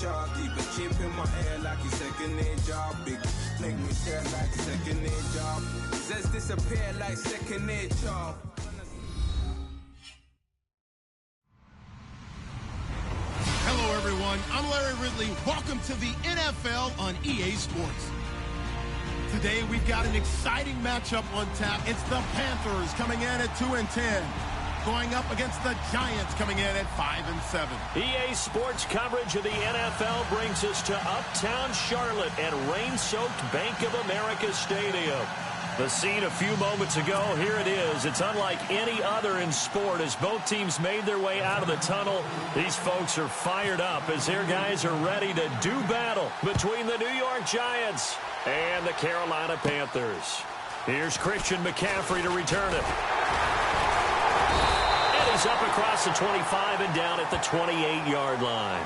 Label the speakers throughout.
Speaker 1: HR. Keep a chip in my hair like a second-hand job. Big make me tear like second-hand job. Says disappear like second-hand job.
Speaker 2: Hello, everyone. I'm Larry Ridley. Welcome to the NFL on EA Sports. Today, we've got an exciting matchup on tap. It's the Panthers coming in at 2-10, going up against the Giants coming in at 5-7.
Speaker 3: EA Sports coverage of the NFL brings us to uptown Charlotte and rain-soaked Bank of America Stadium. The scene a few moments ago, here it is. It's unlike any other in sport as both teams made their way out of the tunnel. These folks are fired up as their guys are ready to do battle between the New York Giants and the Carolina Panthers. Here's Christian McCaffrey to return it. And he's up across the 25 and down at the 28-yard line.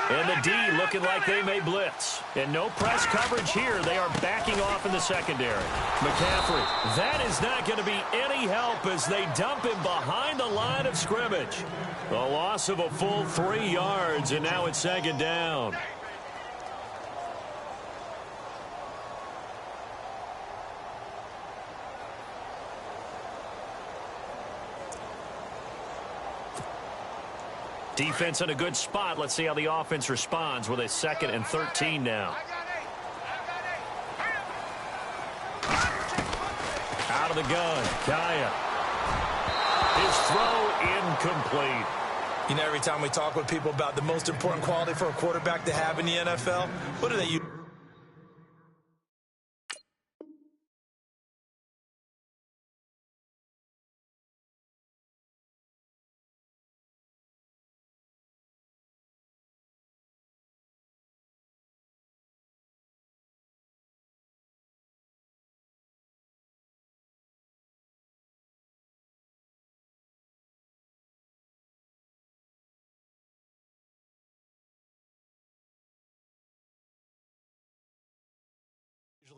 Speaker 3: And the D looking like they may blitz. And no press coverage here. They are backing off in the secondary. McCaffrey, that is not going to be any help as they dump him behind the line of scrimmage. A loss of a full 3 yards, and now it's second down. Defense in a good spot. Let's see how the offense responds with a 2nd and 13 now. Out of the gun, Kaya. His throw incomplete.
Speaker 4: You know, every time we talk with people about the most important quality for a quarterback to have in the NFL, what do they use?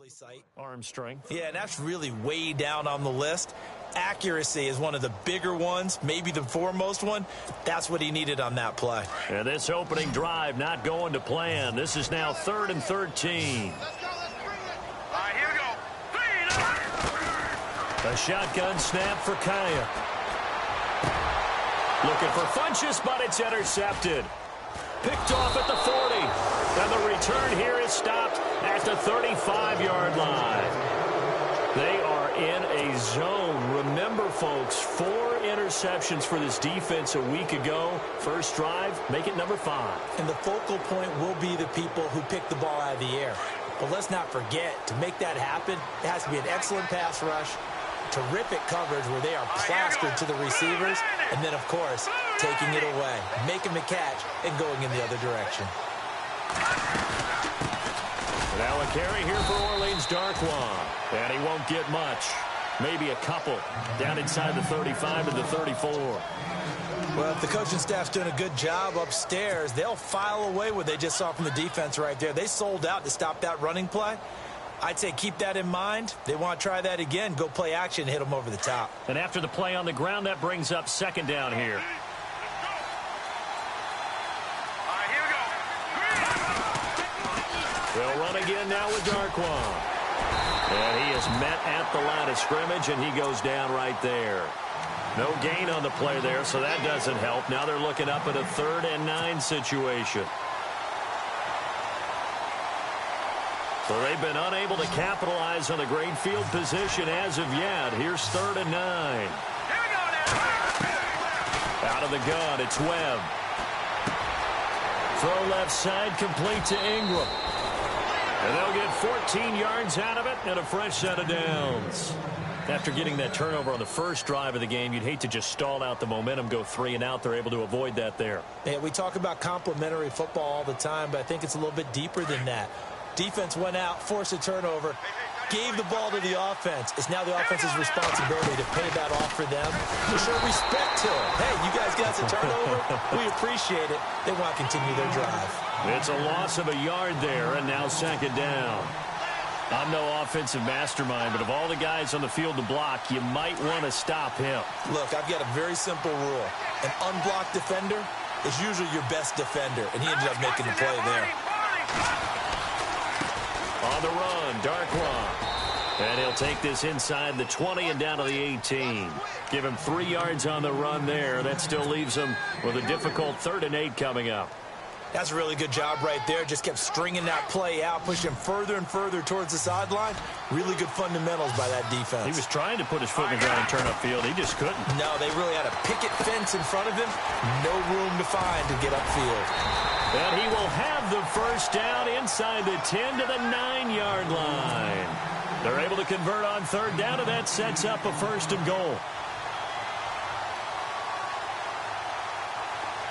Speaker 4: Sight.
Speaker 3: Arm strength.
Speaker 4: Yeah, and that's really way down on the list. Accuracy is one of the bigger ones, maybe the foremost one. That's what he needed on that play.
Speaker 3: And this opening drive not going to plan. This is now 3rd and 13.
Speaker 5: Let's go. Let's bring it. All right, here we go.
Speaker 3: A shotgun snap for Kaya. Looking for Funchess, but it's intercepted. Picked off at the 40. And the return here is stopped at the 35-yard line. They are in a zone. Remember, folks, 4 interceptions for this defense a week ago. First drive, make it number 5.
Speaker 4: And the focal point will be the people who pick the ball out of the air. But let's not forget, to make that happen, it has to be an excellent pass rush, terrific coverage where they are plastered to the receivers, and then, of course, taking it away, making the catch, and going in the other direction.
Speaker 3: Now a carry here for Orleans Darkwan. And he won't get much. Maybe a couple. Down inside the 35 to the 34.
Speaker 4: Well, if the coaching staff's doing a good job upstairs, they'll file away what they just saw from the defense right there. They sold out to stop that running play. I'd say keep that in mind. They want to try that again. Go play action and hit them over the top.
Speaker 3: And after the play on the ground, that brings up 2nd down here. They'll run again now with Darkwan. And he is met at the line of scrimmage, and he goes down right there. No gain on the play there, so that doesn't help. Now they're looking up at a 3rd and 9 situation. So they've been unable to capitalize on the great field position as of yet. Here's 3rd and 9.
Speaker 5: Here we go now.
Speaker 3: Out of the gun, it's Webb. Throw left side, complete to Ingram. And they'll get 14 yards out of it and a fresh set of downs. After getting that turnover on the first drive of the game, you'd hate to just stall out the momentum, go 3 and out. They're able to avoid that there.
Speaker 4: Yeah, we talk about complementary football all the time, but I think it's a little bit deeper than that. Defense went out, forced a turnover, gave the ball to the offense. It's now the offense's responsibility to pay that off for them, to show respect to it. Hey, you guys got the turnover? We appreciate it. They want to continue their drive.
Speaker 3: It's a loss of a yard there, and now second down. I'm no offensive mastermind, but of all the guys on the field to block, you might want to stop him.
Speaker 4: Look, I've got a very simple rule. An unblocked defender is usually your best defender, and he ended up making the play there.
Speaker 3: On the run, Darkwa. And he'll take this inside the 20 and down to the 18. Give him 3 yards on the run there. That still leaves him with a difficult 3rd and 8 coming up.
Speaker 4: That's a really good job right there. Just kept stringing that play out, pushing him further and further towards the sideline. Really good fundamentals by that defense.
Speaker 3: He was trying to put his foot in the ground and turn upfield. He just couldn't.
Speaker 4: No, they really had a picket fence in front of him. No room to find to get upfield.
Speaker 3: And he will have the first down inside the 10 to the 9-yard line. They're able to convert on 3rd down, and that sets up a 1st and goal.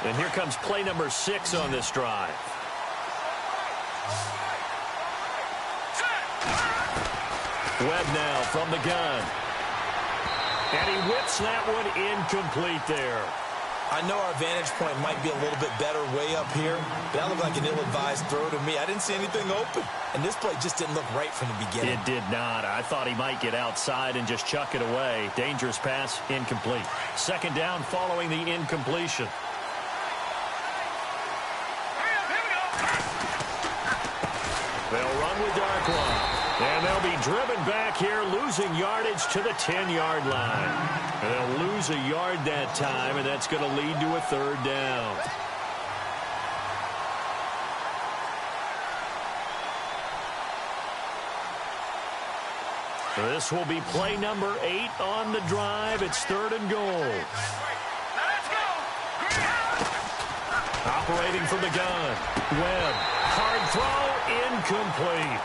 Speaker 3: And here comes play number 6 on this drive. Webb now from the gun. And he whips that one incomplete there.
Speaker 4: I know our vantage point might be a little bit better way up here, but that looked like an ill-advised throw to me. I didn't see anything open, and this play just didn't look right from the beginning.
Speaker 3: It did not. I thought he might get outside and just chuck it away. Dangerous pass, incomplete. 2nd down following the incompletion. They'll run with Darkwa. And they'll be driven back here, losing yardage to the 10-yard line. And they'll lose a yard that time, and that's going to lead to a 3rd down. This will be play number 8 on the drive. It's 3rd and goal. Operating from the gun. Webb. Hard throw. Incomplete.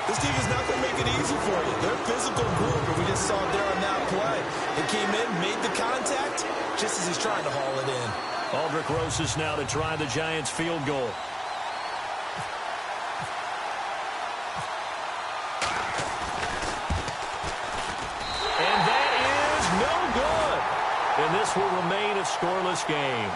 Speaker 4: This team is not going to make it easy for you. They're a physical group, and we just saw it there on that play. They came in, made the contact, just as he's trying to haul it in.
Speaker 3: Aldrick Rosas now to try the Giants' field goal. And that is no good. And this will remain a scoreless game.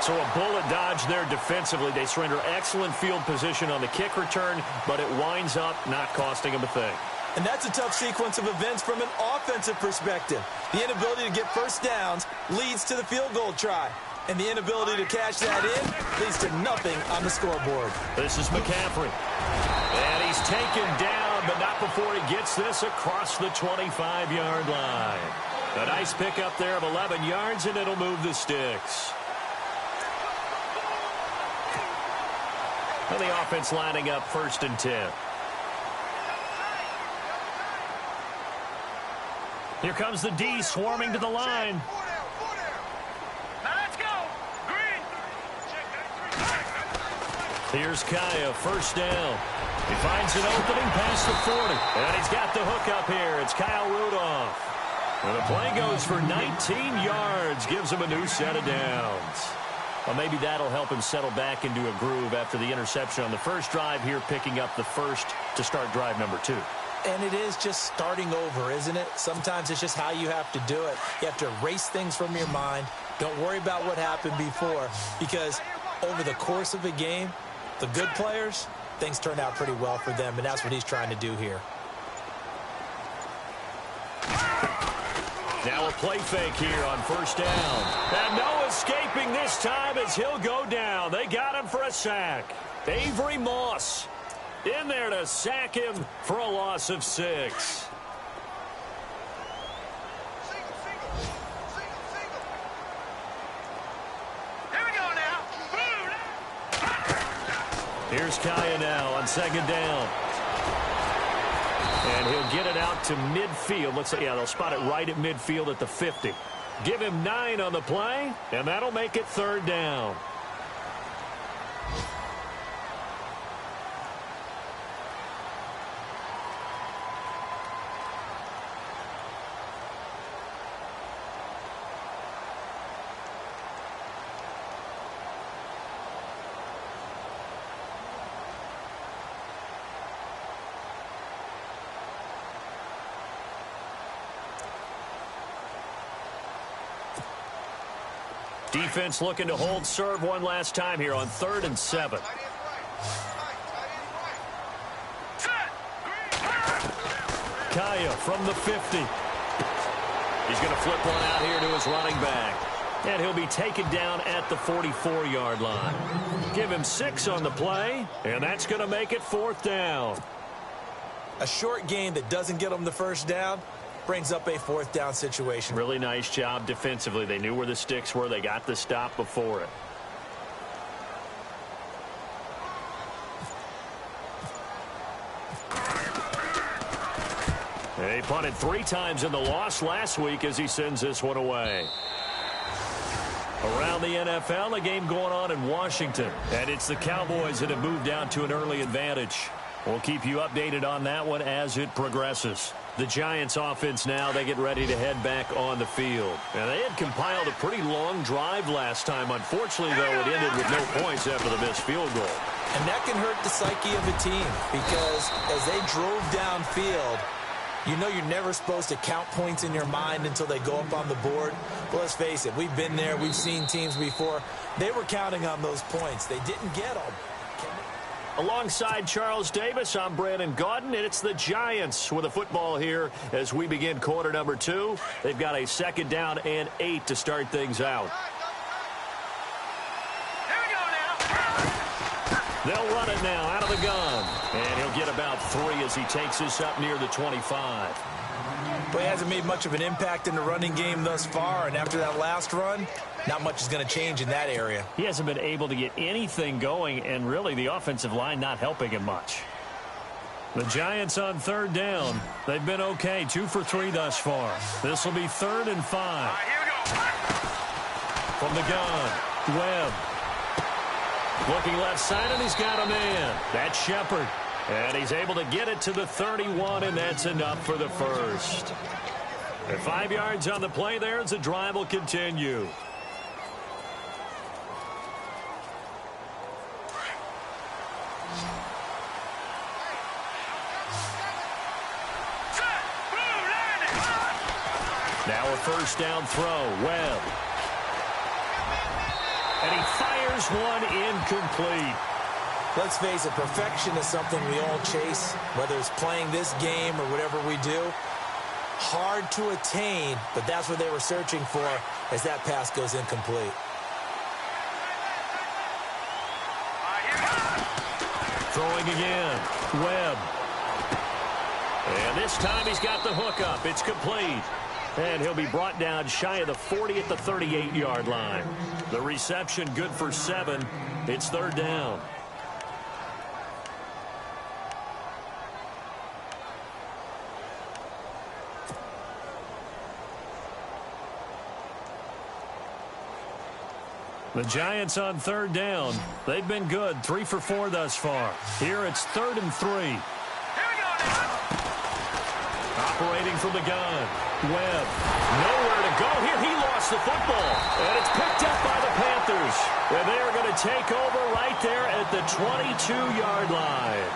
Speaker 3: So a bullet dodge there defensively. They surrender excellent field position on the kick return, but it winds up not costing them a thing.
Speaker 4: And that's a tough sequence of events from an offensive perspective. The inability to get first downs leads to the field goal try. And the inability to cash that in leads to nothing on the scoreboard.
Speaker 3: This is McCaffrey. And he's taken down, but not before he gets this across the 25-yard line. A nice pickup there of 11 yards, and it'll move the sticks. And the offense lining up 1st and 10. Here comes the D swarming to the line.
Speaker 5: Now let's go. Green.
Speaker 3: Here's Kaya, 1st down. He finds an opening past the 40. And he's got the hook up here. It's Kyle Rudolph. And the play goes for 19 yards. Gives him a new set of downs. Well, maybe that'll help him settle back into a groove after the interception on the first drive here, picking up the 1st to start drive number 2.
Speaker 4: And it is just starting over, isn't it? Sometimes it's just how you have to do it. You have to erase things from your mind. Don't worry about what happened before, because over the course of a game, the good players, things turn out pretty well for them, and that's what he's trying to do here.
Speaker 3: Now a play fake here on 1st down. And no escaping this time as he'll go down. They got him for a sack. Avery Moss in there to sack him for a loss of 6.
Speaker 5: Here we go now.
Speaker 3: Here's Kaya now on 2nd down. And he'll get it out to midfield. Let's say, yeah, they'll spot it right at midfield at the 50. Give him 9 on the play, and that'll make it 3rd down. Defense looking to hold serve one last time here on 3rd and 7. Kaya from the 50. He's going to flip one out here to his running back. And he'll be taken down at the 44-yard line. Give him 6 on the play, and that's going to make it 4th down.
Speaker 4: A short gain that doesn't get them the first down brings up a 4th down situation.
Speaker 3: Really nice job defensively. They knew where the sticks were. They got the stop before it. He punted 3 times in the loss last week as he sends this one away. Around the NFL, a game going on in Washington. And it's the Cowboys that have moved down to an early advantage. We'll keep you updated on that one as it progresses. The Giants offense now, they get ready to head back on the field. And they had compiled a pretty long drive last time. Unfortunately, though, it ended with no points after the missed field goal.
Speaker 4: And that can hurt the psyche of a team because as they drove downfield, you know you're never supposed to count points in your mind until they go up on the board. But let's face it, we've been there. We've seen teams before. They were counting on those points. They didn't get them.
Speaker 3: Alongside Charles Davis, I'm Brandon Gaudin, and it's the Giants with a football here as we begin quarter number 2. They've got a 2nd down and 8 to start things out.
Speaker 5: Here we go now.
Speaker 3: They'll run it now out of the gun. And he'll get about 3 as he takes this up near the 25.
Speaker 4: But he hasn't made much of an impact in the running game thus far, and after that last run, not much is going to change in that area.
Speaker 3: He hasn't been able to get anything going, and really the offensive line not helping him much. The Giants on 3rd down. They've been okay, 2 for 3 thus far. This will be 3rd and 5.
Speaker 5: Here we go.
Speaker 3: From the gun, Webb. Looking left side, and he's got a man. That's Shepard. And he's able to get it to the 31, and that's enough for the first. And 5 yards on the play there as the drive will continue. Now a 1st down throw, Webb. And he fires one incomplete.
Speaker 4: Let's face it, perfection is something we all chase, whether it's playing this game or whatever we do. Hard to attain, but that's what they were searching for as that pass goes incomplete.
Speaker 3: Throwing again, Webb. And this time he's got the hook up. It's complete. And he'll be brought down shy of the 40 at the 38-yard line. The reception good for 7. It's 3rd down. The Giants on 3rd down. They've been good, 3 for 4 thus far. Here it's 3rd and 3.
Speaker 5: Here we go now.
Speaker 3: Operating from the gun. Webb. Nowhere to go here. He lost the football. And it's picked up by the Panthers. And they are going to take over right there at the 22-yard line.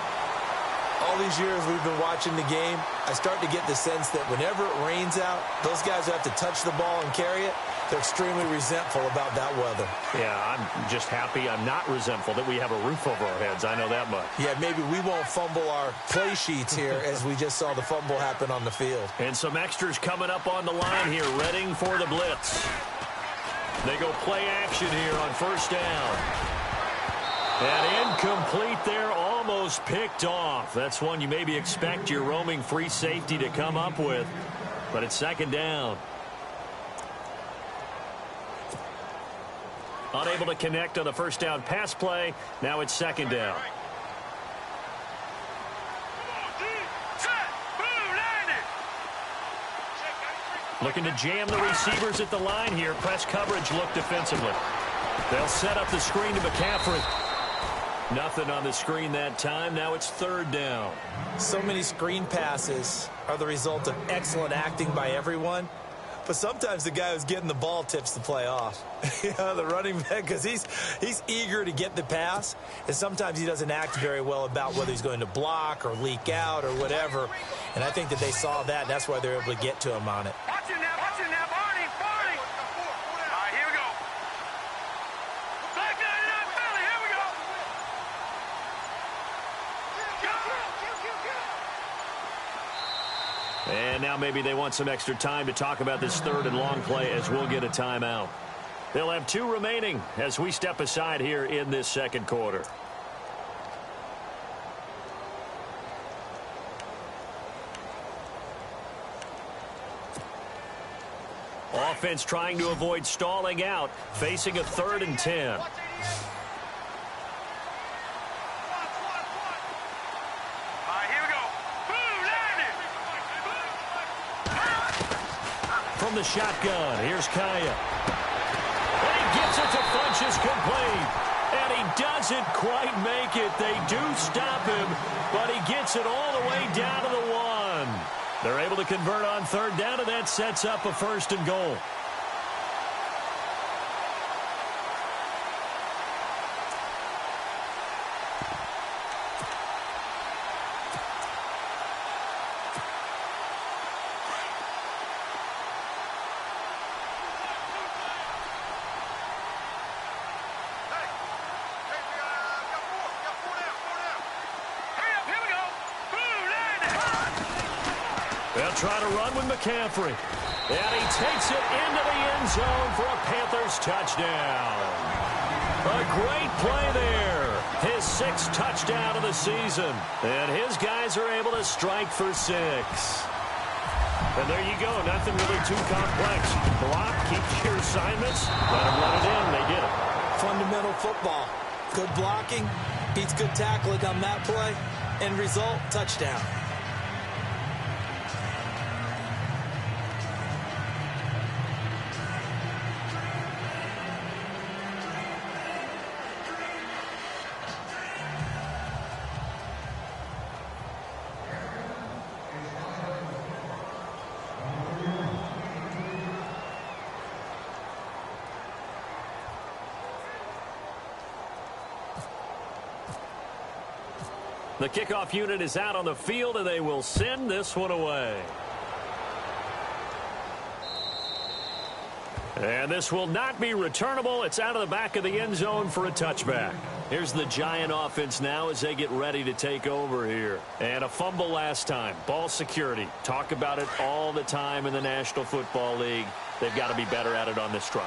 Speaker 4: All these years we've been watching the game, I start to get the sense that whenever it rains out, those guys who have to touch the ball and carry it, they're extremely resentful about that weather.
Speaker 3: Yeah, I'm just happy I'm not resentful that we have a roof over our heads. I know that much.
Speaker 4: Yeah, maybe we won't fumble our play sheets here as we just saw the fumble happen on the field.
Speaker 3: And some extras coming up on the line here, readying for the blitz. They go play action here on 1st down. And incomplete there, almost picked off. That's one you maybe expect your roaming free safety to come up with. But it's 2nd down. Unable to connect on the 1st down pass play. Now it's 2nd down. Looking to jam the receivers at the line here. Press coverage look defensively. They'll set up the screen to McCaffrey. Nothing on the screen that time. Now it's 3rd down.
Speaker 4: So many screen passes are the result of excellent acting by everyone. But sometimes the guy who's getting the ball tips the play off. The running back, because he's eager to get the pass, and sometimes he doesn't act very well about whether he's going to block or leak out or whatever. And I think that they saw that, and that's why they're able to get to him on it.
Speaker 5: Watch it now, Barney. All right, here we go.
Speaker 3: And now maybe they want some extra time to talk about this third and long play as we'll get a timeout. They'll have 2 remaining as we step aside here in this second quarter. Offense trying to avoid stalling out, facing a 3rd and 10. From the shotgun, here's Kaya. And he gets it to Funchess complete. And he doesn't quite make it. They do stop him, but he gets it all the way down to the 1. They're able to convert on 3rd down, and that sets up a 1st and goal. They'll try to run with McCaffrey. And he takes it into the end zone for a Panthers touchdown. A great play there. His 6th touchdown of the season. And his guys are able to strike for 6. And there you go. Nothing really too complex. Block, keep your assignments. Let them run it in. They did it.
Speaker 4: Fundamental football. Good blocking. Beats good tackling on that play. End result, touchdown.
Speaker 3: The kickoff unit is out on the field, and they will send this one away. And this will not be returnable. It's out of the back of the end zone for a touchback. Here's the Giant offense now as they get ready to take over here. And a fumble last time. Ball security. Talk about it all the time in the National Football League. They've got to be better at it on this drive.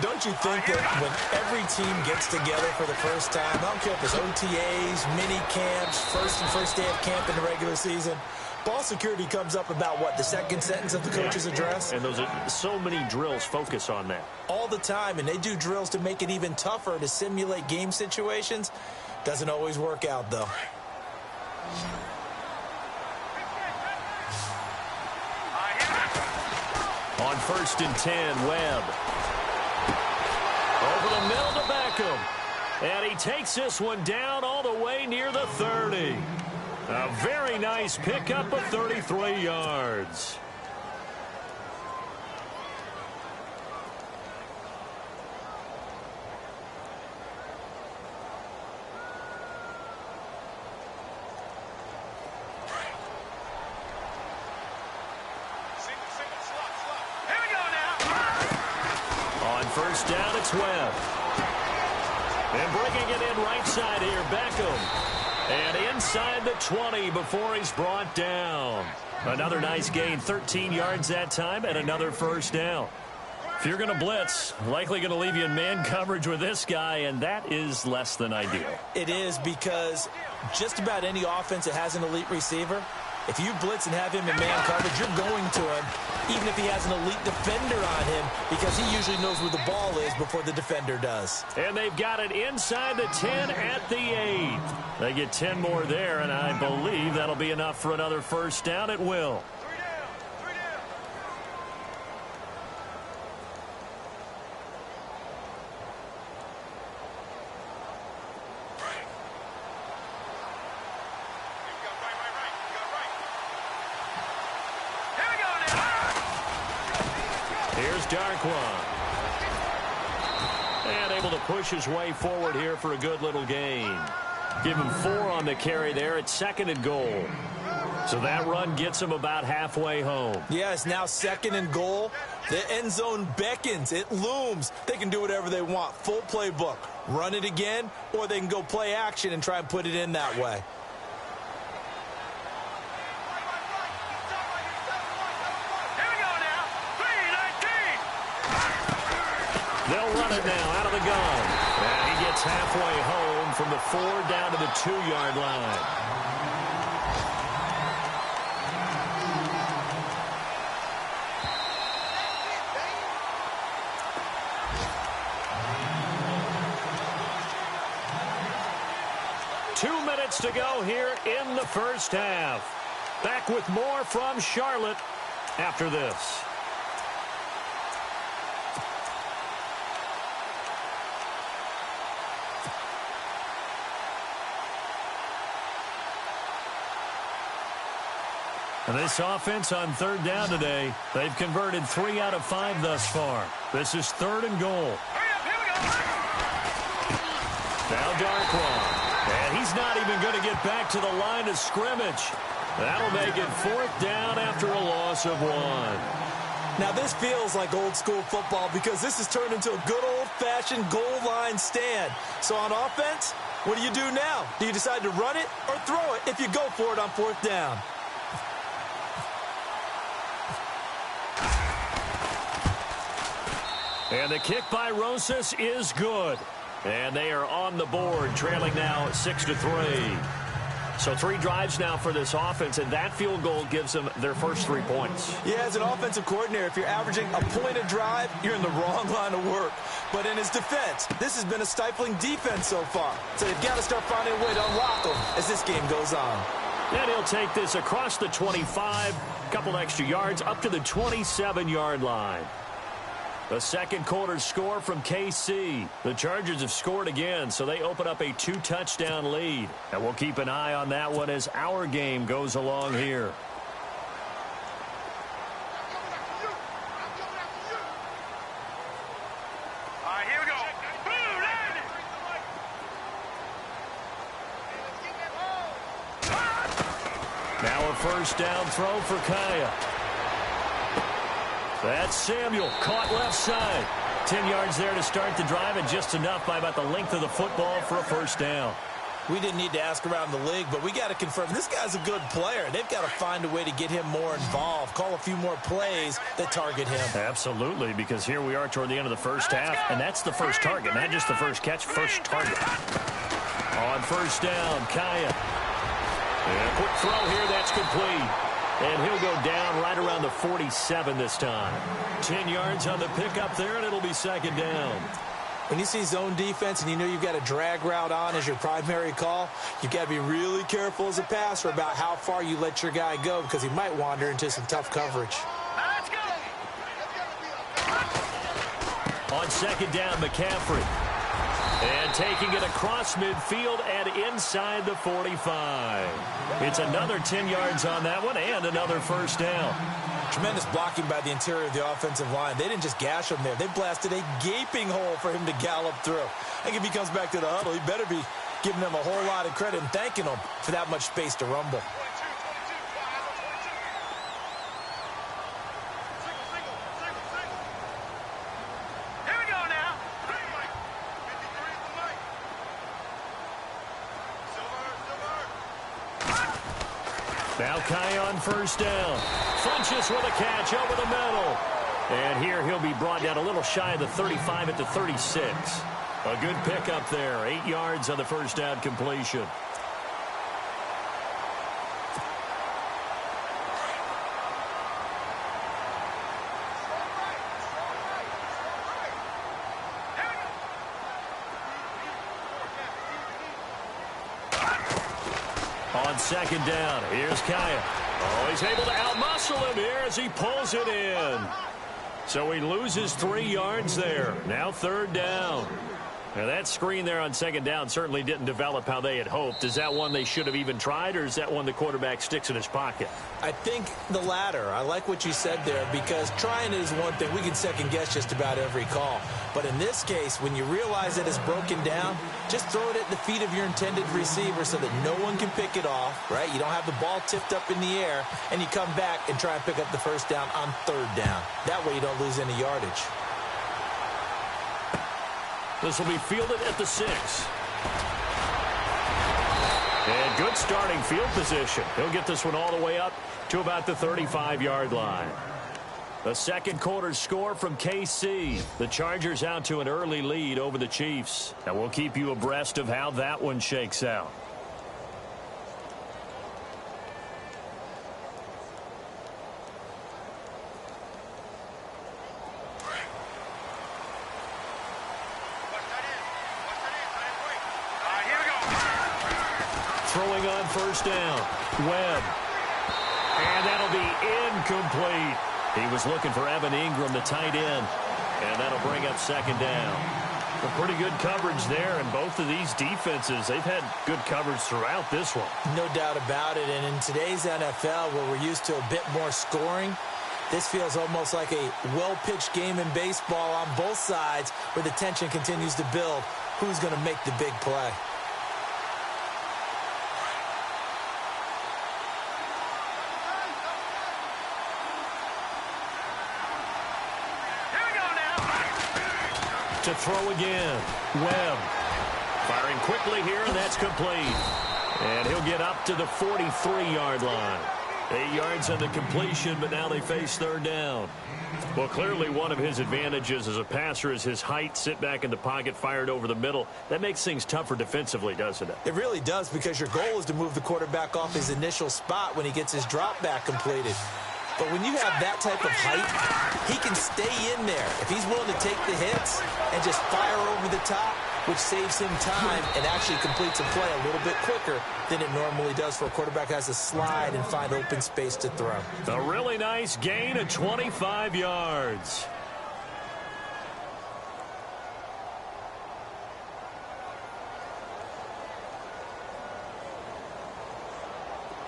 Speaker 4: Don't you think that when every team gets together for the first time, I don't care if it's OTAs, mini camps, first day of camp in the regular season, ball security comes up about, what, the second sentence of the coach's address?
Speaker 3: And those are so many drills focus on that.
Speaker 4: All the time, and they do drills to make it even tougher to simulate game situations. Doesn't always work out, though.
Speaker 3: On 1st and 10, Webb. Over the middle to Beckham. And he takes this one down all the way near the 30. A very nice pickup of 33 yards. On 1st down, it's Webb. And bringing it in right side here, Beckham. And inside the 20 before he's brought down. Another nice gain, 13 yards that time, and another 1st down. If you're going to blitz, likely going to leave you in man coverage with this guy, and that is less than ideal.
Speaker 4: It is, because just about any offense that has an elite receiver, if you blitz and have him in man coverage, you're going to him, even if he has an elite defender on him, because he usually knows where the ball is before the defender does.
Speaker 3: And they've got it inside the 10 at the 8. They get 10 more there, and I believe that'll be enough for another 1st down. It will. Here's Darkwan. And able to push his way forward here for a good little gain. Give him 4 on the carry there. It's 2nd and goal. So that run gets him about halfway home.
Speaker 4: Yeah, it's now 2nd and goal. The end zone beckons. It looms. They can do whatever they want. Full playbook. Run it again, or they can go play action and try and put it in that way.
Speaker 3: it now out of the gun. And he gets halfway home from the 4 down to the 2-yard line. To go here in the first half. Back with more from Charlotte after this. And this offense on 3rd down today, they've converted 3 out of 5 thus far. This is 3rd and goal. Now Darkwa. And he's not even going to get back to the line of scrimmage. That'll make it 4th down after a loss of 1.
Speaker 4: Now, this feels like old school football because this has turned into a good old-fashioned goal line stand. So on offense, what do you do now? Do you decide to run it or throw it if you go for it on 4th down?
Speaker 3: And the kick by Rosas is good. And they are on the board, trailing now 6-3. So 3 drives now for this offense, and that field goal gives them their first 3 points.
Speaker 4: Yeah, as an offensive coordinator, if you're averaging a point a drive, you're in the wrong line of work. But in his defense, this has been a stifling defense so far. So they've got to start finding a way to unlock them as this game goes on.
Speaker 3: And he'll take this across the 25, a couple extra yards, up to the 27-yard line. The second quarter score from KC. The Chargers have scored again, so they open up a 2-touchdown lead. And we'll keep an eye on that one as our game goes along here.
Speaker 5: All right, here we go.
Speaker 3: Now a first down throw for Kaya. That's Samuel, caught left side. 10 yards there to start the drive, and just enough by about the length of the football for a first down.
Speaker 4: We didn't need to ask around the league, but we got to confirm this guy's a good player. They've got to find a way to get him more involved, call a few more plays that target him.
Speaker 3: Absolutely, because here we are toward the end of the first half, and that's the first target, not just the first catch, first target. On first down, Kaya. And a quick throw here, that's complete. And he'll go down right around the 47 this time. 10 yards on the pickup there, and it'll be second down.
Speaker 4: When you see zone defense and you know you've got a drag route on as your primary call, you've got to be really careful as a passer about how far you let your guy go because he might wander into some tough coverage.
Speaker 3: On second down, McCaffrey. And taking it across midfield and inside the 45. It's another 10 yards on that one and another first down.
Speaker 4: Tremendous blocking by the interior of the offensive line. They didn't just gash him there. They blasted a gaping hole for him to gallop through. I think if he comes back to the huddle, he better be giving them a whole lot of credit and thanking them for that much space to rumble.
Speaker 3: Now Kai on first down. Funches with a catch over the middle. And here he'll be brought down a little shy of the 35 at the 36. A good pickup there. 8 yards on the first down completion. On second down, here's Kaya. Oh, he's able to outmuscle him here as he pulls it in. So he loses 3 yards there. Now third down. Now that screen there on second down certainly didn't develop how they had hoped. Is that one they should have even tried, or is that one the quarterback sticks in his pocket?
Speaker 4: I think the latter. I like what you said there because trying it is one thing. We can second guess just about every call. But in this case, when you realize that it's broken down, just throw it at the feet of your intended receiver so that no one can pick it off, right? You don't have the ball tipped up in the air, and you come back and try and pick up the first down on third down. That way you don't lose any yardage.
Speaker 3: This will be fielded at the 6. And good starting field position. He'll get this one all the way up to about the 35-yard line. The second quarter score from KC. The Chargers out to an early lead over the Chiefs. And we'll keep you abreast of how that one shakes out. Throwing on first down. Webb. And that'll be incomplete. He was looking for Evan Ingram, the tight end. And that'll bring up second down. Well, pretty good coverage there. And both of these defenses, they've had good coverage throughout this one.
Speaker 4: No doubt about it. And in today's NFL, where we're used to a bit more scoring, this feels almost like a well-pitched game in baseball on both sides where the tension continues to build. Who's going to make the big play?
Speaker 3: To throw again. Webb firing quickly here, and that's complete. And he'll get up to the 43-yard line. 8 yards on the completion, but now they face third down. Well, clearly one of his advantages as a passer is his height. Sit back in the pocket, fired over the middle. That makes things tougher defensively, doesn't it?
Speaker 4: It really does, because your goal is to move the quarterback off his initial spot when he gets his drop back completed. But when you have that type of height, he can stay in there if he's willing to take the hits and just fire over the top, which saves him time and actually completes a play a little bit quicker than it normally does for a quarterback who has to slide and find open space to throw.
Speaker 3: A really nice gain of 25 yards.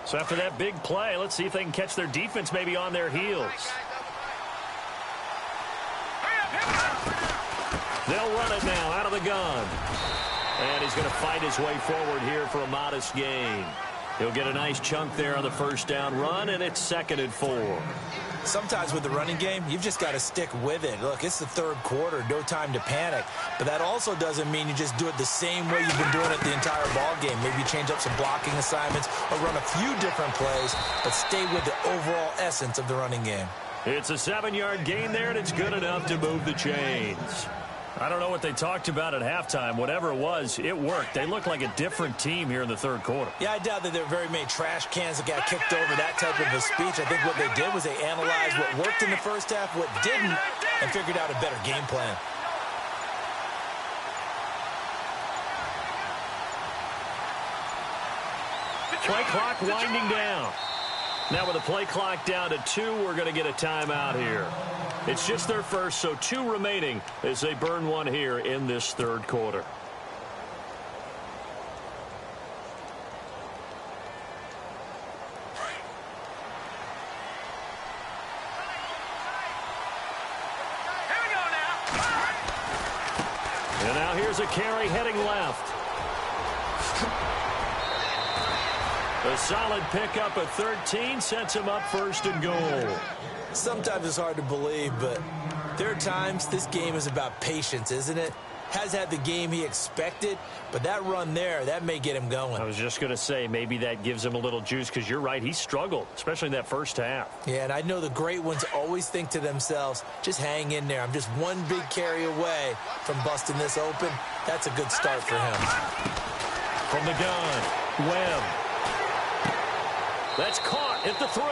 Speaker 3: So after that big play, let's see if they can catch their defense maybe on their heels. They'll run it now out of the gun. And he's going to fight his way forward here for a modest gain. He'll get a nice chunk there on the first down run, and it's 2nd and 4.
Speaker 4: Sometimes with the running game, you've just got to stick with it. Look, it's the third quarter, no time to panic. But that also doesn't mean you just do it the same way you've been doing it the entire ball game. Maybe change up some blocking assignments or run a few different plays, but stay with the overall essence of the running game.
Speaker 3: It's a 7-yard gain there, and it's good enough to move the chains. I don't know what they talked about at halftime. Whatever it was, it worked. They look like a different team here in the third quarter.
Speaker 4: Yeah, I doubt that there are very many trash cans that got kicked over that type of a speech. I think what they did was they analyzed what worked in the first half, what didn't, and figured out a better game plan.
Speaker 3: Play clock winding down. Now with the play clock down to 2, we're going to get a timeout here. It's just their first, so 2 remaining as they burn one here in this third quarter.
Speaker 5: Here we go now.
Speaker 3: And now here's a carry heading left. A solid pickup of 13 sets him up 1st and goal.
Speaker 4: Sometimes it's hard to believe, but there are times this game is about patience, isn't it? Has had the game he expected, but that run there, that may get him going.
Speaker 3: I was just going to say, maybe that gives him a little juice, because you're right, he struggled, especially in that first half.
Speaker 4: Yeah, and I know the great ones always think to themselves, just hang in there. I'm just one big carry away from busting this open. That's a good start for him.
Speaker 3: From the gun, Webb. That's caught at the 3.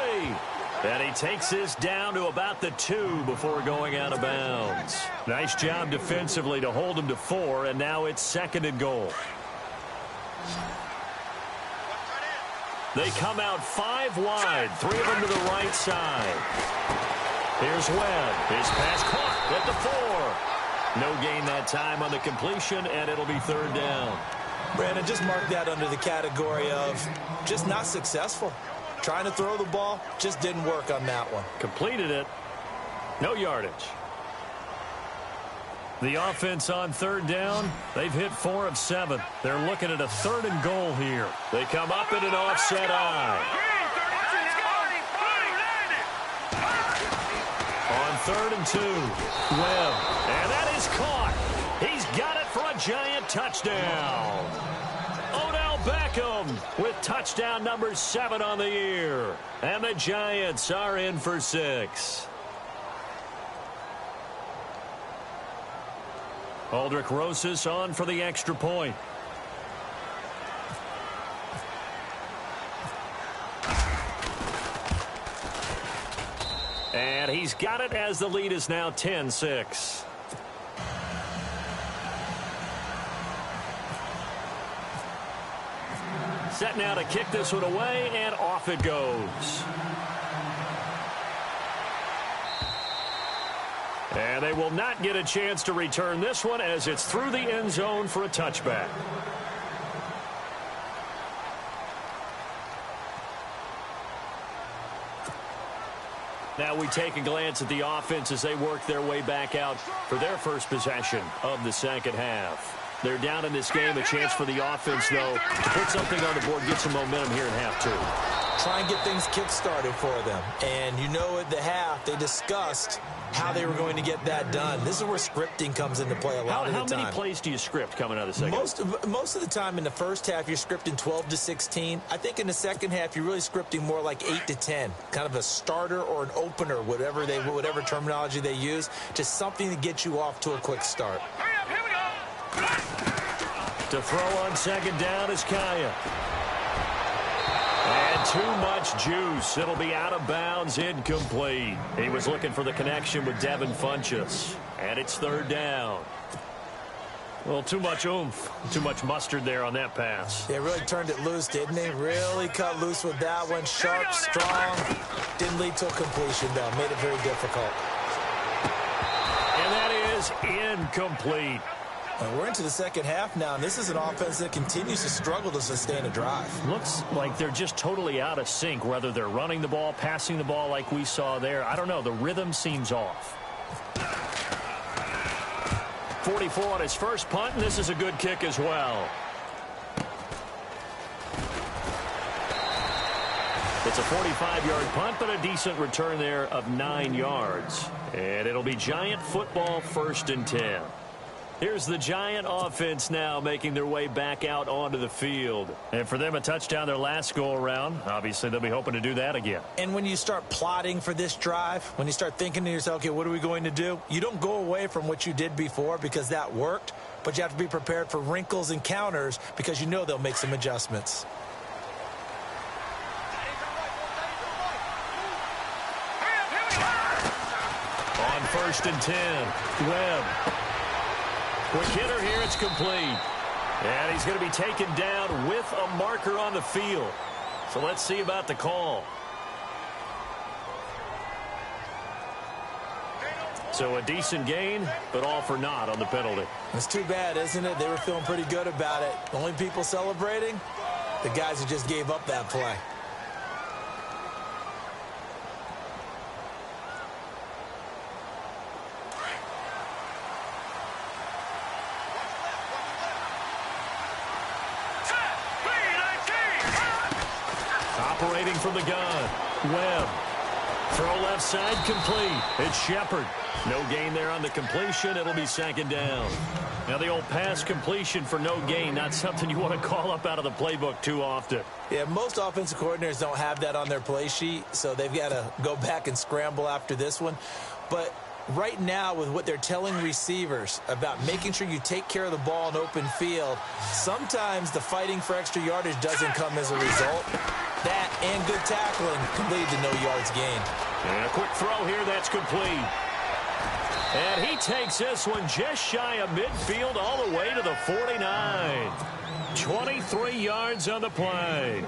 Speaker 3: And he takes this down to about the 2 before going out of bounds. Nice job defensively to hold him to 4, and now it's 2nd and goal. They come out 5 wide, 3 of them to the right side. Here's Webb. His pass caught at the 4. No gain that time on the completion, and it'll be 3rd down.
Speaker 4: Brandon, just mark that under the category of just not successful. Trying to throw the ball, just didn't work on that one.
Speaker 3: Completed it. No yardage. The offense on 3rd down, they've hit 4 of 7. They're looking at a 3rd and goal here. They come up in an offset eye. On 3rd and 2, Webb. And that is caught. He's got it for a giant touchdown. Beckham with touchdown number 7 on the year. And the Giants are in for 6. Aldrich Rosas on for the extra point. And he's got it as the lead is now 10-6. Set now to kick this one away, and off it goes. And they will not get a chance to return this one as it's through the end zone for a touchback. Now we take a glance at the offense as they work their way back out for their first possession of the second half. They're down in this game. A chance for the offense, though, to put something on the board, get some momentum here in half two.
Speaker 4: Try and get things kick-started for them. And you know at the half, they discussed how they were going to get that done. This is where scripting comes into play a lot of the time.
Speaker 3: How many plays do you script coming out of the second half?
Speaker 4: Most of the time in the first half, you're scripting 12 to 16. I think in the second half, you're really scripting more like 8 to 10. Kind of a starter or an opener, whatever terminology they use. Just something to get you off to a quick start.
Speaker 5: Hurry up, here we go.
Speaker 3: To throw on second down is Kaya. And too much juice. It'll be out of bounds, incomplete. He was looking for the connection with Devin Funchess. And it's third down. Well, too much oomph, too much mustard there on that pass.
Speaker 4: They really turned it loose, didn't they? Really cut loose with that one. Sharp, strong. Didn't lead to a completion, though. Made it very difficult.
Speaker 3: And that is incomplete.
Speaker 4: We're into the second half now, and this is an offense that continues to struggle to sustain a drive.
Speaker 3: Looks like they're just totally out of sync, whether they're running the ball, passing the ball like we saw there. I don't know. The rhythm seems off. 44 on his first punt, and this is a good kick as well. It's a 45-yard punt, but a decent return there of 9 yards. And it'll be Giant football, 1st and 10. Here's the Giant offense now making their way back out onto the field. And for them, a touchdown their last go-around. Obviously, they'll be hoping to do that again.
Speaker 4: And when you start plotting for this drive, when you start thinking to yourself, okay, what are we going to do? You don't go away from what you did before because that worked, but you have to be prepared for wrinkles and counters because you know they'll make some adjustments.
Speaker 3: On 1st and 10, Webb. Quick hitter here, it's complete. And he's going to be taken down with a marker on the field. So let's see about the call. So a decent gain, but all for naught on the penalty.
Speaker 4: It's too bad, isn't it? They were feeling pretty good about it. The only people celebrating, the guys who just gave up that play.
Speaker 3: Operating from the gun, Webb. Throw left side, complete. It's Shepard. No gain there on the completion. It'll be 2nd down. Now the old pass completion for no gain, not something you want to call up out of the playbook too often.
Speaker 4: Yeah, most offensive coordinators don't have that on their play sheet, so they've got to go back and scramble after this one. But right now, with what they're telling receivers about making sure you take care of the ball in open field, sometimes the fighting for extra yardage doesn't come as a result. That and good tackling can lead to no yards gained.
Speaker 3: And a quick throw here, that's complete. And he takes this one just shy of midfield all the way to the 49. 23 yards on the play.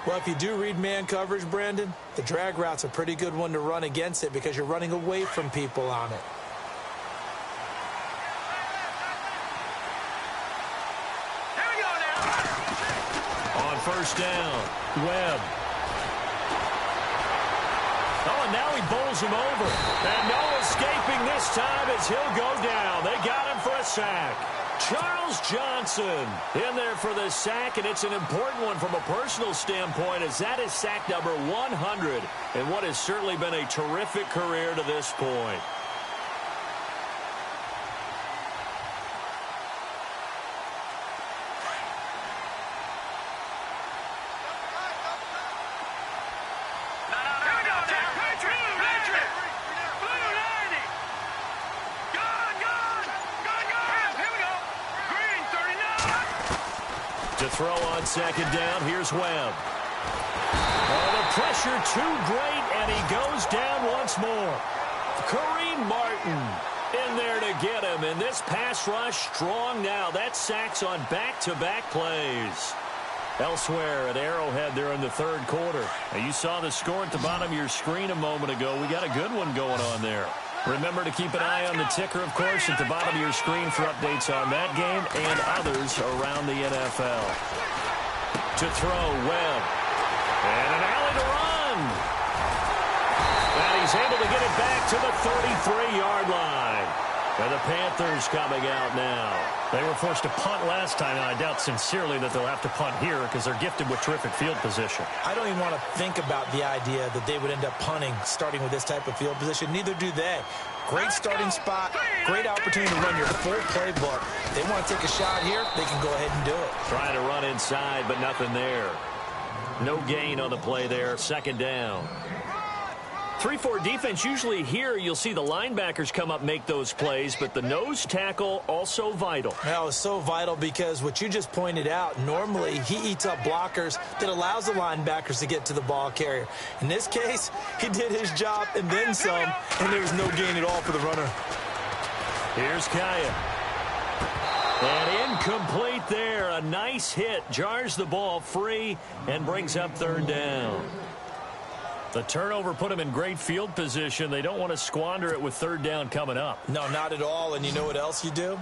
Speaker 4: Well, if you do read man coverage, Brandon, the drag route's a pretty good one to run against it because you're running away from people on it.
Speaker 5: Here we go now.
Speaker 3: On 1st down, Webb. Oh, and now he bowls him over. And no escaping this time as he'll go down. They got him for a sack. Charles Johnson in there for the sack, and it's an important one from a personal standpoint as that is sack number 100 in what has certainly been a terrific career to this point. To throw on second down, here's Webb. Oh, the pressure too great, and he goes down once more. Kareem Martin in there to get him, and this pass rush strong now. That's sacks on back-to-back plays. Elsewhere at Arrowhead there in the third quarter. Now, you saw the score at the bottom of your screen a moment ago. We got a good one going on there. Remember to keep an eye on the ticker, of course, at the bottom of your screen for updates on that game and others around the NFL. To throw, Webb. And an alley to run. And he's able to get it back to the 33-yard line. And the Panthers coming out now. They were forced to punt last time, and I doubt sincerely that they'll have to punt here because they're gifted with terrific field position. I don't even want to think about the idea that they would end up punting starting with this type of field position. Neither do they. Great starting spot, great opportunity to run your full playbook. They want to take a shot here, they can go ahead and do it. Trying to run inside, but nothing there. No gain on the play there, second down. 3-4 defense, usually here you'll see the linebackers come up make those plays, but the nose tackle also vital. Now, it's so vital because what you just pointed out, normally he eats up blockers that allows the linebackers to get to the ball carrier. In this case, he did his job and then some, and there was no gain at all for the runner. Here's Kaya. And incomplete there. A nice hit. Jars the ball free and brings up third down. The turnover put them in great field position. They don't want to squander it with third down coming up. No, not at all. And you know what else you do?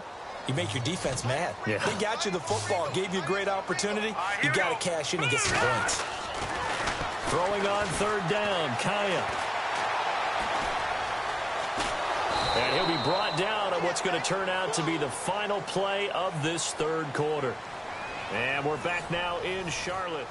Speaker 3: You make your defense mad. Yeah. They got you the football, gave you a great opportunity. You got to cash in and get some points. Throwing on third down, Kaya. And he'll be brought down on what's going to turn out to be the final play of this third quarter. And we're back now in Charlotte.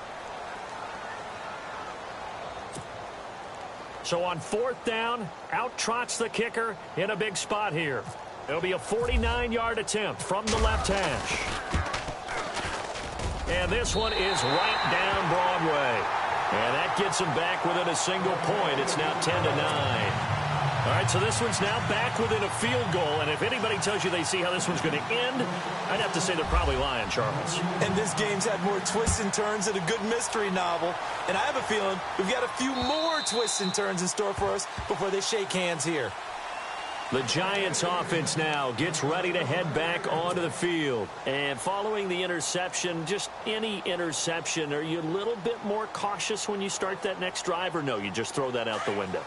Speaker 3: So on fourth down, out trots the kicker in a big spot here. It'll be a 49-yard attempt from the left hash. And this one is right down Broadway. And that gets him back within a single point. It's now 10-9. All right, so this one's now back within a field goal. And if anybody tells you they see how this one's going to end, I'd have to say they're probably lying, Charles. And this game's had more twists and turns than a good mystery novel. And I have a feeling we've got a few more twists and turns in store for us before they shake hands here. The Giants offense now gets ready to head back onto the field. And following the interception, just any interception, are you a little bit more cautious when you start that next drive, or no, you just throw that out the window?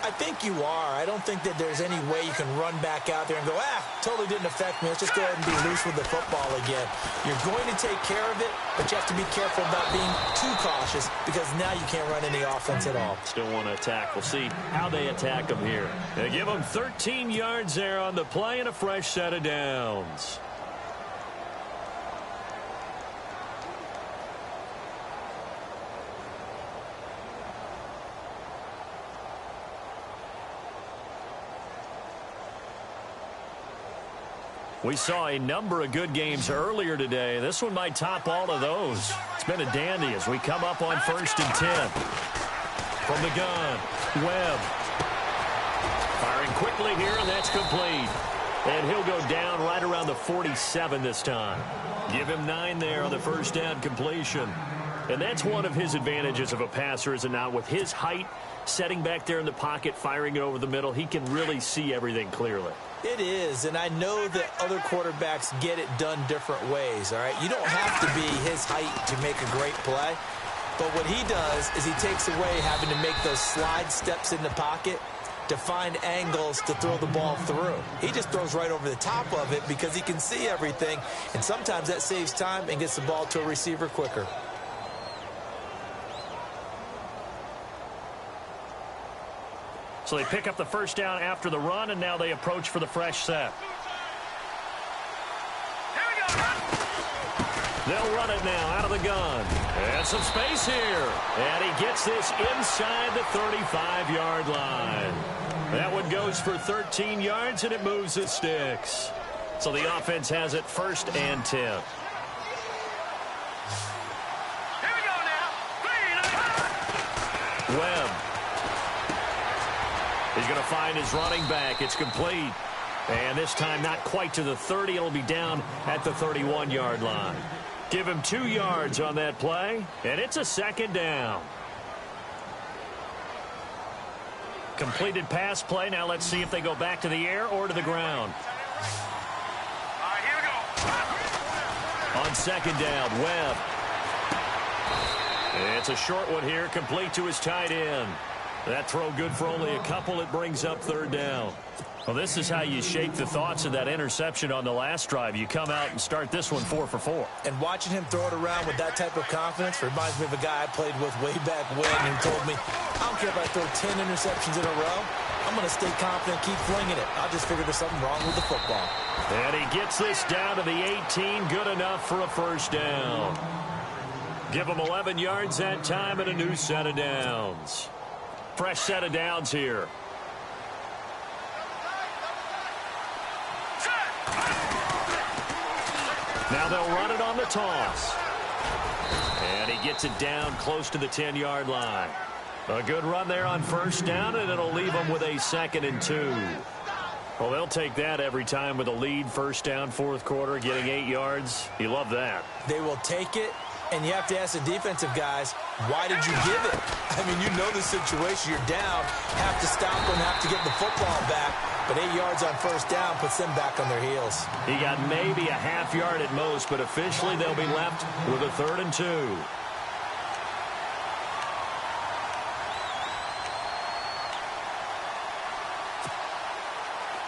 Speaker 3: I think you are. I don't think that there's any way you can run back out there and go, totally didn't affect me. Let's just go ahead and be loose with the football again. You're going to take care of it, but you have to be careful about being too cautious because now you can't run any offense at all. Still want to attack. We'll see how they attack them here. They give them 13 yards there on the play and a fresh set of downs. We saw a number of good games earlier today. This one might top all of those. It's been a dandy as we come up on 1st and 10. From the gun, Webb. Firing quickly here, and that's complete. And he'll go down right around the 47 this time. Give him 9 there on the first down completion. And that's one of his advantages of a passer, is it not? With his height, setting back there in the pocket, firing it over the middle, he can really see everything clearly. It is, and I know that other quarterbacks get it done different ways, all right? You don't have to be his height to make a great play, but what he does is he takes away having to make those slide steps in the pocket to find angles to throw the ball through. He just throws right over the top of it because he can see everything, and sometimes that saves time and gets the ball to a receiver quicker. So they pick up the first down after the run, and now they approach for the fresh set. They'll run it now out of the gun. And some space here. And he gets this inside the 35-yard line. That one goes for 13 yards, and it moves the sticks. So the offense has it 1st and 10.
Speaker 5: Here we go now.
Speaker 3: Webb. He's going to find his running back. It's complete. And this time not quite to the 30. It'll be down at the 31-yard line. Give him 2 yards on that play, and it's a second down. Completed pass play. Now let's see if they go back to the air or to the ground.
Speaker 5: All right, here we go.
Speaker 3: On second down, Webb. It's a short one here, complete to his tight end. That throw good for only a couple. It brings up third down. Well, this is how you shape the thoughts of that interception on the last drive. You come out and start this one 4 for 4.
Speaker 4: And watching him throw it around with that type of confidence reminds me of a guy I played with way back when who told me, I don't care if I throw 10 interceptions in a row. I'm going to stay confident, keep flinging it. I just figured there's something wrong with the football.
Speaker 3: And he gets this down to the 18. Good enough for a first down. Give him 11 yards that time and a new set of downs. Fresh set of downs here. Now they'll run it on the toss. And he gets it down close to the 10-yard line. A good run there on first down, and it'll leave them with a 2nd and 2. Well, they'll take that every time with a lead. First down, fourth quarter, getting 8 yards. You love that.
Speaker 4: They will take it, and you have to ask the defensive guys, why did you give it? I mean, you know the situation. You're down, have to stop them, have to get the football back. But 8 yards on first down puts them back on their heels.
Speaker 3: He got maybe a half yard at most, but officially they'll be left with a 3rd and 2.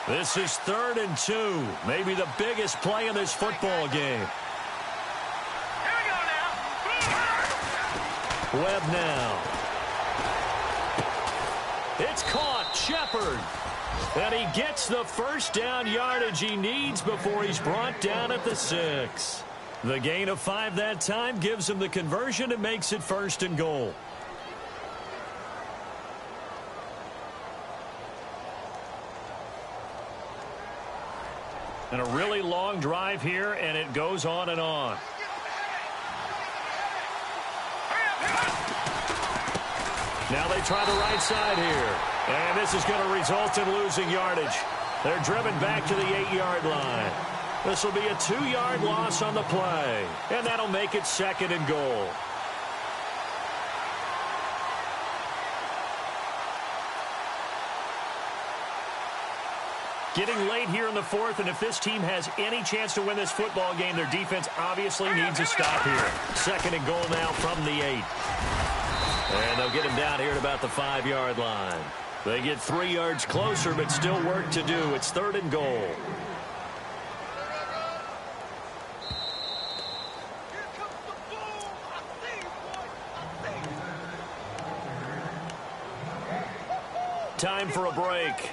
Speaker 3: This is 3rd and 2. Maybe the biggest play in this football game.
Speaker 5: Here we go now.
Speaker 3: Webb now. It's caught. Shepard. And he gets the first down yardage he needs before he's brought down at the 6. The gain of 5 that time gives him the conversion and makes it 1st and goal. And a really long drive here, and it goes on and on. Now they try the right side here. And this is going to result in losing yardage. They're driven back to the 8-yard line. This will be a 2-yard loss on the play. And that'll make it 2nd and goal. Getting late here in the 4th, and if this team has any chance to win this football game, their defense obviously needs a stop here. 2nd and goal now from the 8. And they'll get him down here at about the 5-yard line. They get 3 yards closer, but still work to do. It's 3rd and goal. Time for a break.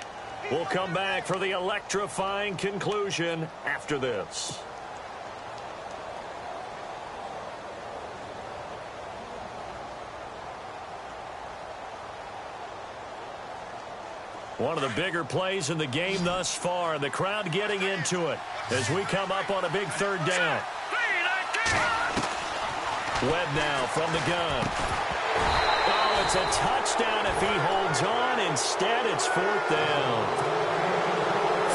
Speaker 3: We'll come back for the electrifying conclusion after this. One of the bigger plays in the game thus far, and the crowd getting into it as we come up on a big 3rd down. Webb now from the gun. Oh, it's a touchdown if he holds on. Instead, it's 4th down.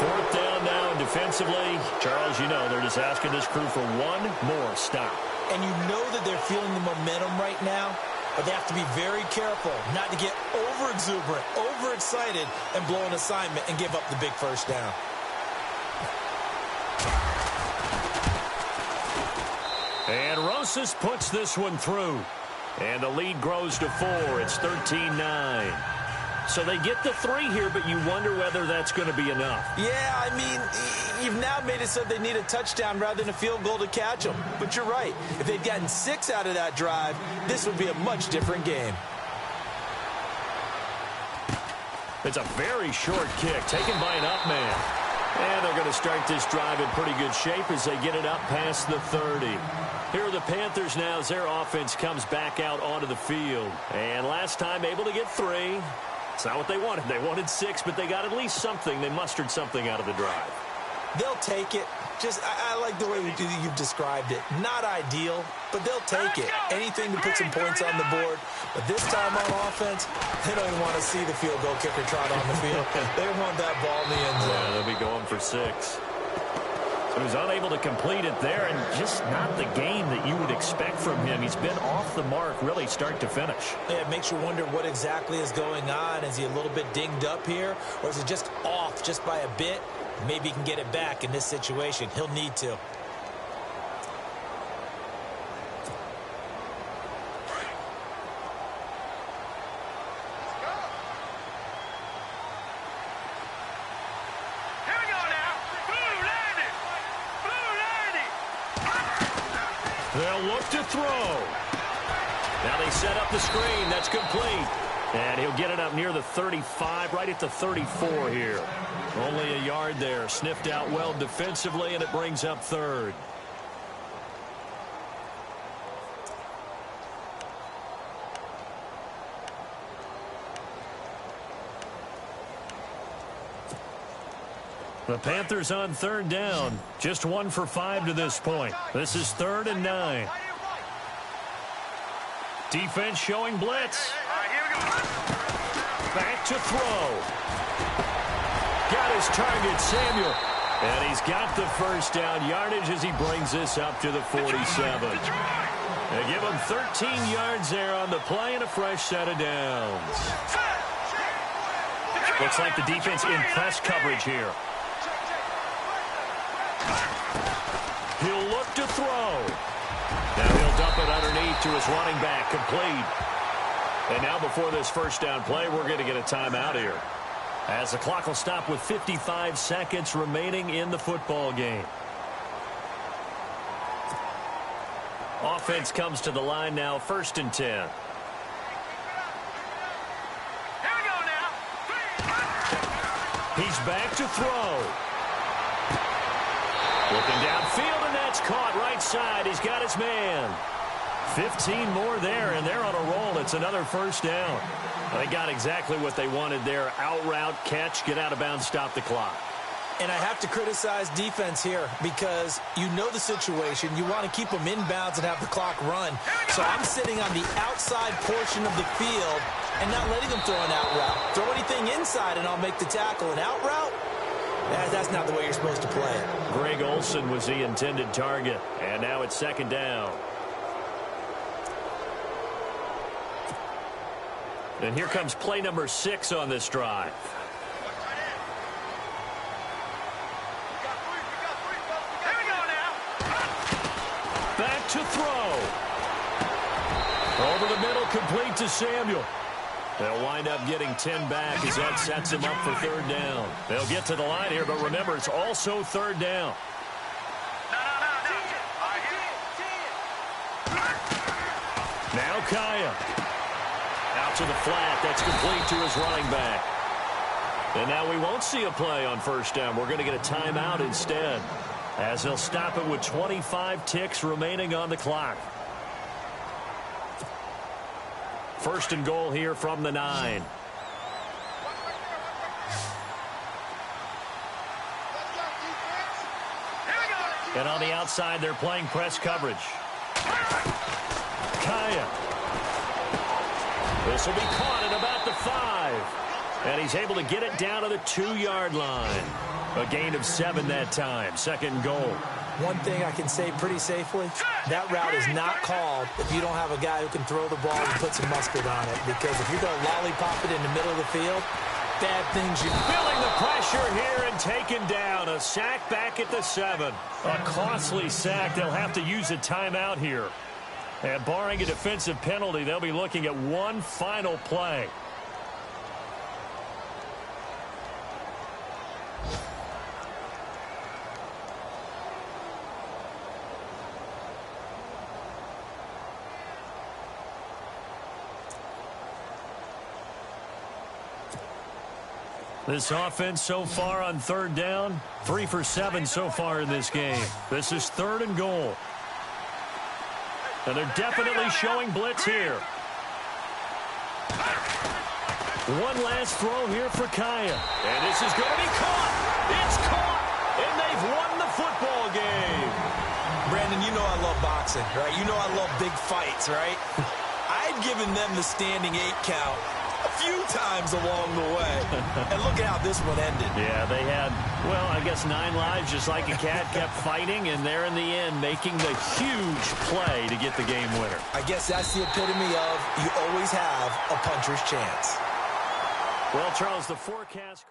Speaker 3: 4th down now, and defensively, Charles, you know, they're just asking this crew for one more stop.
Speaker 4: And you know that they're feeling the momentum right now. But they have to be very careful not to get over-exuberant, overexcited, and blow an assignment and give up the big first down.
Speaker 3: And Rosas puts this one through. And the lead grows to 4. It's 13-9. So they get the 3 here, but you wonder whether that's going to be enough.
Speaker 4: Yeah, I mean, you've now made it so they need a touchdown rather than a field goal to catch them. But you're right. If they'd gotten 6 out of that drive, this would be a much different game.
Speaker 3: It's a very short kick taken by an up man. And they're going to start this drive in pretty good shape as they get it up past the 30. Here are the Panthers now as their offense comes back out onto the field. And last time able to get 3. It's not what they wanted. They wanted 6, but they got at least something. They mustered something out of the drive.
Speaker 4: They'll take it. I like the way you've described it. Not ideal, but they'll take it. Anything to put some points on the board. But this time on offense, they don't even want to see the field goal kicker trot on the field. They want that ball in the end zone.
Speaker 3: Yeah, they'll be going for 6. He was unable to complete it there, and just not the game that you would expect from him. He's been off the mark really start to finish.
Speaker 4: Yeah, it makes you wonder what exactly is going on. Is he a little bit dinged up here, or is it just off just by a bit? Maybe he can get it back in this situation. He'll need to.
Speaker 3: They'll look to throw. Now they set up the screen. That's complete. And he'll get it up near the 35, right at the 34 here. Only a yard there. Sniffed out well defensively, and it brings up third. The Panthers on third down. Just 1 for 5 to this point. This is 3rd and 9. Defense showing blitz. Back to throw. Got his target, Samuel. And he's got the first down yardage as he brings this up to the 47. They give him 13 yards there on the play and a fresh set of downs. Looks like the defense in press coverage here. He'll look to throw. Now he'll dump it underneath to his running back, complete. And now before this first down play, we're going to get a timeout here, as the clock will stop with 55 seconds remaining in the football game. Offense comes to the line now, 1st and 10.
Speaker 5: Here we go now.
Speaker 3: He's back to throw. Looking downfield, and that's caught right side. He's got his man. 15 more there, and they're on a roll. It's another first down. They got exactly what they wanted there. Out route, catch, get out of bounds, stop the clock.
Speaker 4: And I have to criticize defense here because you know the situation. You want to keep them inbounds and have the clock run. So I'm sitting on the outside portion of the field and not letting them throw an out route. Throw anything inside, and I'll make the tackle. An out route? That's not the way you're supposed to play it.
Speaker 3: Greg Olsen was the intended target, and now it's 2nd down. And here comes play number 6 on this drive.
Speaker 5: Here we go now.
Speaker 3: Back to throw. Over the middle, complete to Samuel. They'll wind up getting 10 back as that sets him up for 3rd down. They'll get to the line here, but remember, it's also 3rd down. Now Kaya. Out to the flat. That's complete to his running back. And now we won't see a play on 1st down. We're going to get a timeout instead, as they'll stop it with 25 ticks remaining on the clock. 1st and goal here from the 9. And on the outside, they're playing press coverage. Kaya. This will be caught at about the 5. And he's able to get it down to the 2-yard line. A gain of 7 that time. 2nd and goal.
Speaker 4: One thing I can say pretty safely, that route is not called if you don't have a guy who can throw the ball and put some mustard on it. Because if you're going to lollipop it in the middle of the field, bad things you...
Speaker 3: Feeling the pressure here and taken down. A sack back at the 7. A costly sack. They'll have to use a timeout here. And barring a defensive penalty, they'll be looking at one final play. This offense so far on 3rd down, 3 for 7 so far in this game. This is 3rd and goal. And they're definitely showing blitz here. One last throw here for Kaya. And this is going to be caught. It's caught. And they've won the football game.
Speaker 4: Brandon, you know I love boxing, right? You know I love big fights, right? I've given them the standing 8 count a few times along the way. And look at how this one ended.
Speaker 3: Yeah, they had, well, I guess 9 lives, just like a cat, kept fighting, and there in the end making the huge play to get the game winner.
Speaker 4: I guess that's the epitome of you always have a puncher's chance.
Speaker 3: Well, Charles, the forecast...